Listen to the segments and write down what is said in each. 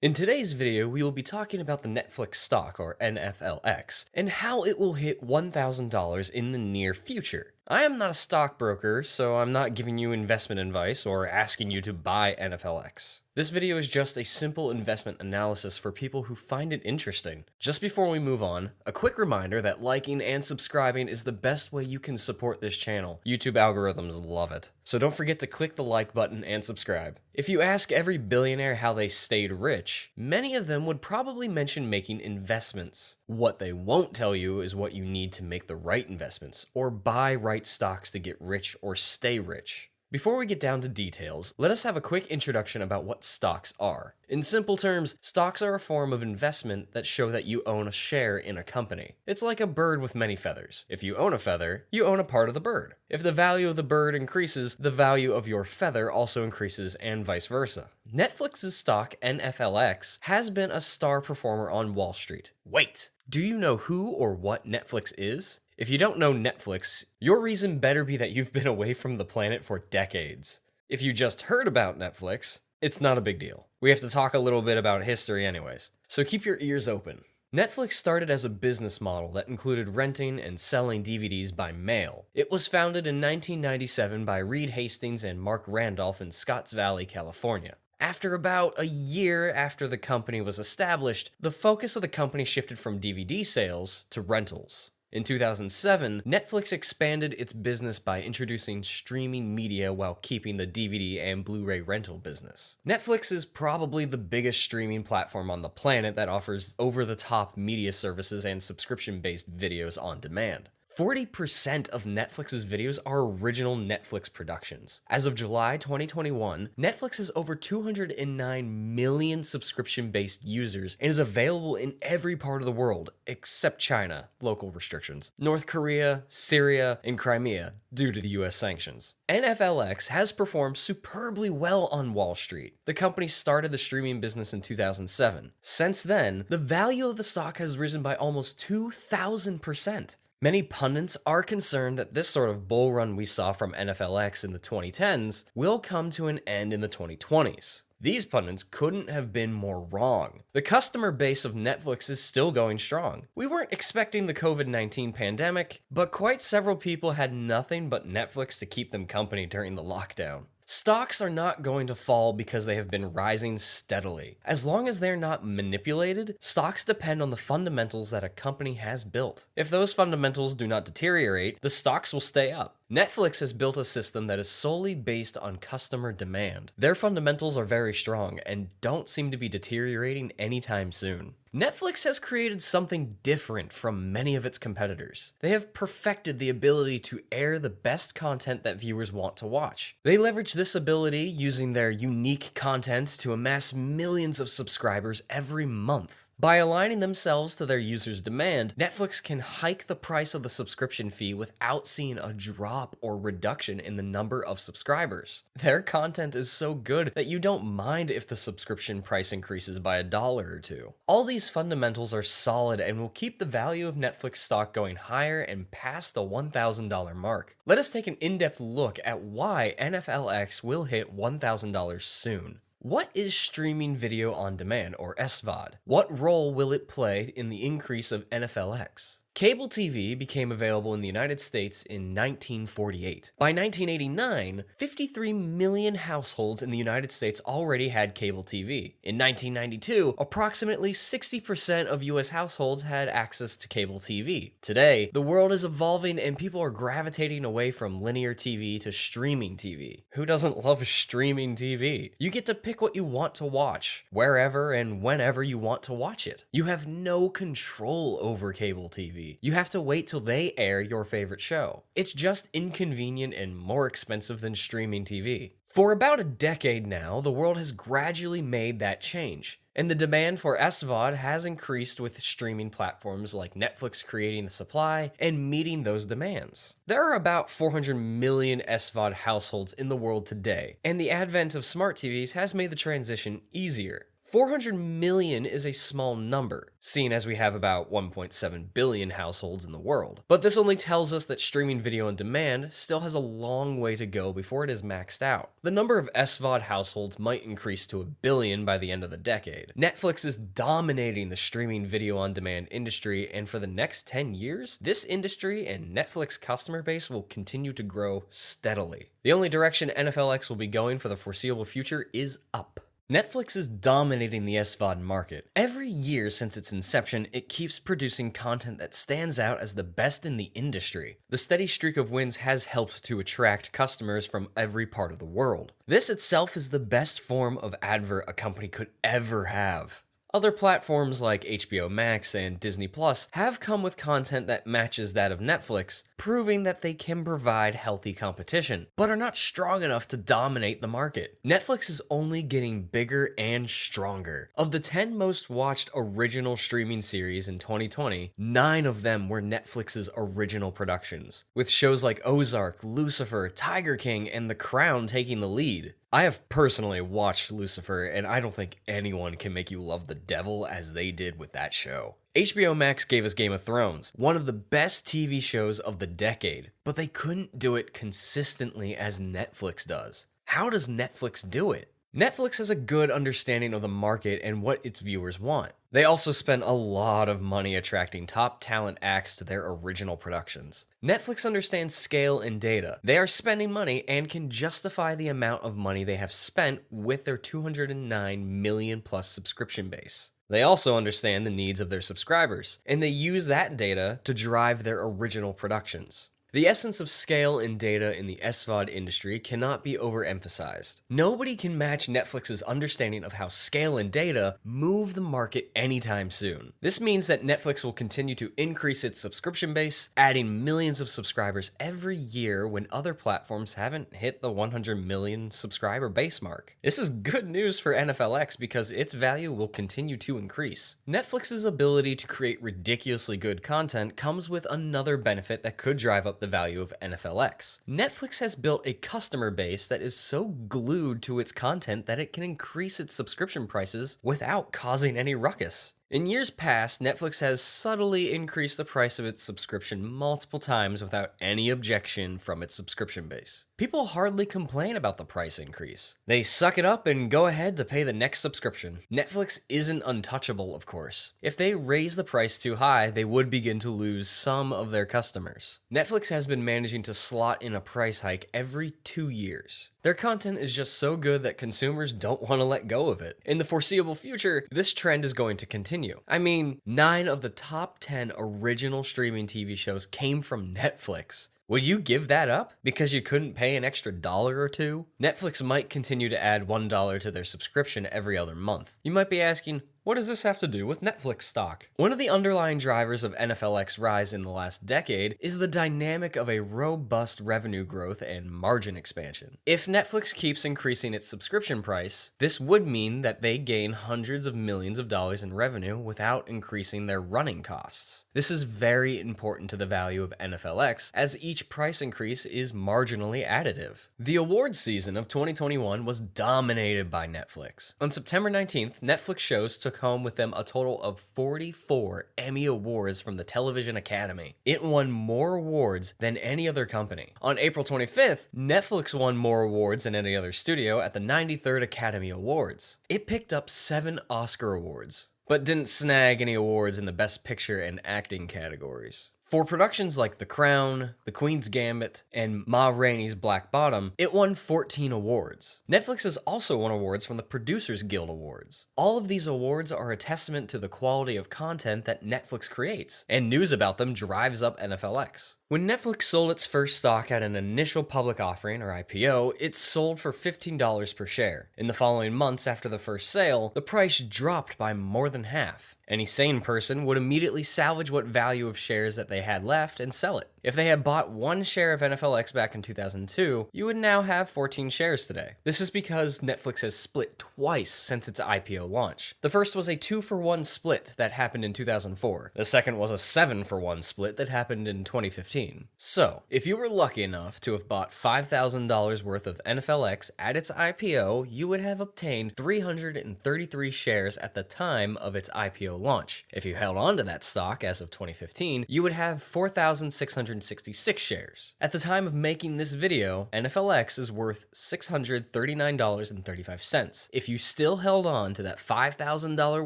In today's video, we will be talking about the Netflix stock, or NFLX, and how it will hit $1,000 in the near future. I am not a stockbroker, so I'm not giving you investment advice or asking you to buy NFLX. This video is just a simple investment analysis for people who find it interesting. Just before we move on, a quick reminder that liking and subscribing is the best way you can support this channel. YouTube algorithms love it. So don't forget to click the like button and subscribe. If you ask every billionaire how they stayed rich, many of them would probably mention making investments. What they won't tell you is what you need to make the right investments, or buy right stocks to get rich or stay rich. Before we get down to details, let us have a quick introduction about what stocks are. In simple terms, stocks are a form of investment that show that you own a share in a company. It's like a bird with many feathers. If you own a feather, you own a part of the bird. If the value of the bird increases, the value of your feather also increases, and vice versa. Netflix's stock, NFLX, has been a star performer on Wall Street. Wait, do you know who or what Netflix is? If you don't know Netflix, your reason better be that you've been away from the planet for decades. If you just heard about Netflix, it's not a big deal. We have to talk a little bit about history anyways, so keep your ears open. Netflix started as a business model that included renting and selling DVDs by mail. It was founded in 1997 by Reed Hastings and Mark Randolph in Scotts Valley, California. After about a year after the company was established, the focus of the company shifted from DVD sales to rentals. In 2007, Netflix expanded its business by introducing streaming media while keeping the DVD and Blu-ray rental business. Netflix is probably the biggest streaming platform on the planet that offers over-the-top media services and subscription-based videos on demand. 40% of Netflix's videos are original Netflix productions. As of July 2021, Netflix has over 209 million subscription-based users and is available in every part of the world, except China, local restrictions, North Korea, Syria, and Crimea, due to the US sanctions. NFLX has performed superbly well on Wall Street. The company started the streaming business in 2007. Since then, the value of the stock has risen by almost 2,000%. Many pundits are concerned that this sort of bull run we saw from NFLX in the 2010s will come to an end in the 2020s. These pundits couldn't have been more wrong. The customer base of Netflix is still going strong. We weren't expecting the COVID-19 pandemic, but quite several people had nothing but Netflix to keep them company during the lockdown. Stocks are not going to fall because they have been rising steadily. As long as they're not manipulated, stocks depend on the fundamentals that a company has built. If those fundamentals do not deteriorate, the stocks will stay up. Netflix has built a system that is solely based on customer demand. Their fundamentals are very strong and don't seem to be deteriorating anytime soon. Netflix has created something different from many of its competitors. They have perfected the ability to air the best content that viewers want to watch. They leverage this ability using their unique content to amass millions of subscribers every month. By aligning themselves to their users' demand, Netflix can hike the price of the subscription fee without seeing a drop or reduction in the number of subscribers. Their content is so good that you don't mind if the subscription price increases by $1 or $2. All these fundamentals are solid and will keep the value of Netflix stock going higher and past the $1,000 mark. Let us take an in-depth look at why NFLX will hit $1,000 soon. What is streaming video on demand, or SVOD? What role will it play in the increase of NFLX? Cable TV became available in the United States in 1948. By 1989, 53 million households in the United States already had cable TV. In 1992, approximately 60% of US households had access to cable TV. Today, the world is evolving and people are gravitating away from linear TV to streaming TV. Who doesn't love streaming TV? You get to pick what you want to watch, wherever and whenever you want to watch it. You have no control over cable TV. You have to wait till they air your favorite show. It's just inconvenient and more expensive than streaming TV. For about a decade now, the world has gradually made that change, and the demand for SVOD has increased with streaming platforms like Netflix creating the supply and meeting those demands. There are about 400 million SVOD households in the world today, and the advent of smart TVs has made the transition easier. 400 million is a small number, seeing as we have about 1.7 billion households in the world. But this only tells us that streaming video on demand still has a long way to go before it is maxed out. The number of SVOD households might increase to 1 billion by the end of the decade. Netflix is dominating the streaming video on demand industry, and for the next 10 years, this industry and Netflix customer base will continue to grow steadily. The only direction NFLX will be going for the foreseeable future is up. Netflix is dominating the SVOD market. Every year since its inception, it keeps producing content that stands out as the best in the industry. The steady streak of wins has helped to attract customers from every part of the world. This itself is the best form of advert a company could ever have. Other platforms like HBO Max and Disney Plus have come with content that matches that of Netflix, proving that they can provide healthy competition, but are not strong enough to dominate the market. Netflix is only getting bigger and stronger. Of the 10 most watched original streaming series in 2020, 9 of them were Netflix's original productions, with shows like Ozark, Lucifer, Tiger King, and The Crown taking the lead. I have personally watched Lucifer, and I don't think anyone can make you love the devil as they did with that show. HBO Max gave us Game of Thrones, one of the best TV shows of the decade, but they couldn't do it consistently as Netflix does. How does Netflix do it? Netflix has a good understanding of the market and what its viewers want. They also spend a lot of money attracting top talent acts to their original productions. Netflix understands scale and data. They are spending money and can justify the amount of money they have spent with their 209 million plus subscription base. They also understand the needs of their subscribers, and they use that data to drive their original productions. The essence of scale and data in the SVOD industry cannot be overemphasized. Nobody can match Netflix's understanding of how scale and data move the market anytime soon. This means that Netflix will continue to increase its subscription base, adding millions of subscribers every year when other platforms haven't hit the 100 million subscriber base mark. This is good news for NFLX because its value will continue to increase. Netflix's ability to create ridiculously good content comes with another benefit that could drive up the value of NFLX. Netflix has built a customer base that is so glued to its content that it can increase its subscription prices without causing any ruckus. In years past, Netflix has subtly increased the price of its subscription multiple times without any objection from its subscription base. People hardly complain about the price increase. They suck it up and go ahead to pay the next subscription. Netflix isn't untouchable, of course. If they raise the price too high, they would begin to lose some of their customers. Netflix has been managing to slot in a price hike every 2 years. Their content is just so good that consumers don't want to let go of it. In the foreseeable future, this trend is going to continue. I mean, 9 of the top 10 original streaming TV shows came from Netflix. Would you give that up because you couldn't pay an extra $1 or $2? Netflix might continue to add $1 to their subscription every other month. You might be asking, what does this have to do with Netflix stock? One of the underlying drivers of NFLX rise in the last decade is the dynamic of a robust revenue growth and margin expansion. If Netflix keeps increasing its subscription price, this would mean that they gain hundreds of millions of dollars in revenue without increasing their running costs. This is very important to the value of NFLX, as each price increase is marginally additive. The awards season of 2021 was dominated by Netflix. On September 19th, Netflix shows took home with them a total of 44 Emmy Awards from the Television Academy. It won more awards than any other company. On April 25th, Netflix won more awards than any other studio at the 93rd Academy Awards. It picked up 7 Oscar awards, but didn't snag any awards in the Best Picture and Acting categories. For productions like The Crown, The Queen's Gambit, and Ma Rainey's Black Bottom, it won 14 awards. Netflix has also won awards from the Producers Guild Awards. All of these awards are a testament to the quality of content that Netflix creates, and news about them drives up NFLX. When Netflix sold its first stock at an initial public offering, or IPO, it sold for $15 per share. In the following months after the first sale, the price dropped by more than half. Any sane person would immediately salvage what value of shares that they had left and sell it. If they had bought 1 share of NFLX back in 2002, you would now have 14 shares today. This is because Netflix has split twice since its IPO launch. The first was a 2-for-1 split that happened in 2004. The second was a 7-for-1 split that happened in 2015. So, if you were lucky enough to have bought $5,000 worth of NFLX at its IPO, you would have obtained 333 shares at the time of its IPO launch. If you held on to that stock as of 2015, you would have 4,666 shares. At the time of making this video, NFLX is worth $639.35. If you still held on to that $5,000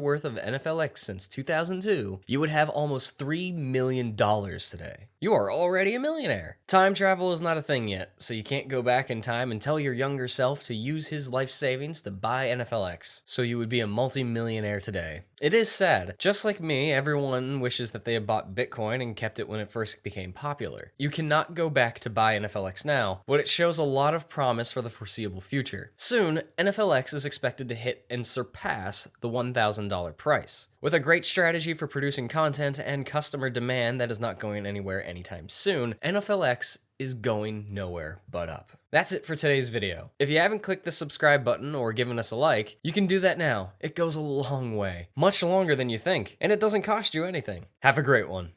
worth of NFLX since 2002, you would have almost $3 million today. You are already a millionaire. Time travel is not a thing yet, so you can't go back in time and tell your younger self to use his life savings to buy NFLX, so you would be a multi-millionaire today. It is sad. Just like me, everyone wishes that they had bought Bitcoin and kept it when it first became popular. You cannot go back to buy NFLX now, but it shows a lot of promise for the foreseeable future. Soon, NFLX is expected to hit and surpass the $1,000 price. With a great strategy for producing content and customer demand that is not going anywhere anytime soon, NFLX is going nowhere but up. That's it for today's video. If you haven't clicked the subscribe button or given us a like, you can do that now. It goes a long way. Much longer than you think, and it doesn't cost you anything. Have a great one.